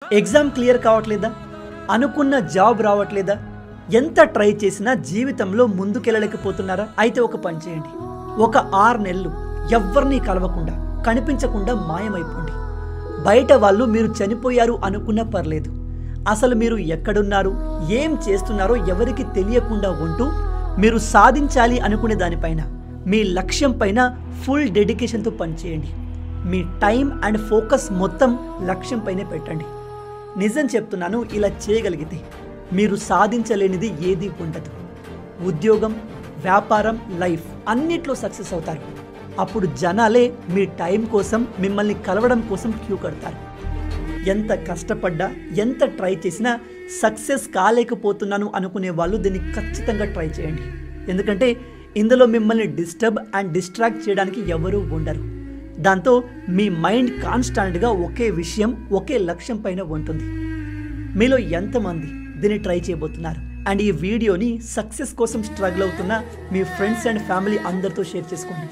Exam clear కావట్లేదా? అనుకున్న job రావట్లేదా? ఎంత ట్రై చేసినా జీవితంలో ముందుకెళ్ళలేకపోతున్నారా? అయితే ఒక పని చేయండి. ఒక 6 నెలలు ఎవ్వరినీ కలవకుండా, కనిపించకుండా మాయమైపోండి. బయట వాళ్ళు మీరు చనిపోయారు అనుకున్నా పర్లేదు. అసలు మీరు ఎక్కడున్నారు, ఏం చేస్తున్నారో ఎవరికి తెలియకుండా ఉంటూ మీరు సాధించాలి అనుకునే దానిపైన, మీ లక్ష్యం పైన ఫుల్ డెడికేషన్తో పనిచేయండి. మీ టైం అండ్ ఫోకస్ మొత్తం లక్ష్యం పైనే పెట్టండి. నిజం చెప్తున్నాను, ఇలా చేయగలిగితే మీరు సాధించలేనిది ఏది ఉండదు. ఉద్యోగం, వ్యాపారం, లైఫ్ అన్నిట్లో సక్సెస్ అవుతారు. అప్పుడు జనాలే మీ టైం కోసం, మిమ్మల్ని కలవడం కోసం క్యూ కడతారు. ఎంత కష్టపడ్డా, ఎంత ట్రై చేసినా సక్సెస్ కాలేకపోతున్నాను అనుకునే వాళ్ళు దీన్ని ఖచ్చితంగా ట్రై చేయండి. ఎందుకంటే ఇందులో మిమ్మల్ని డిస్టర్బ్ అండ్ డిస్ట్రాక్ట్ చేయడానికి ఎవరూ ఉండరు. దాంతో మీ మైండ్ కాన్స్టాంట్గా ఒకే విషయం, ఒకే లక్ష్యం పైన ఉంటుంది. మీలో ఎంతమంది దీన్ని ట్రై చేయబోతున్నారు? అండ్ ఈ వీడియోని సక్సెస్ కోసం స్ట్రగుల్ అవుతున్న మీ ఫ్రెండ్స్ అండ్ ఫ్యామిలీ అందరితో షేర్ చేసుకోండి.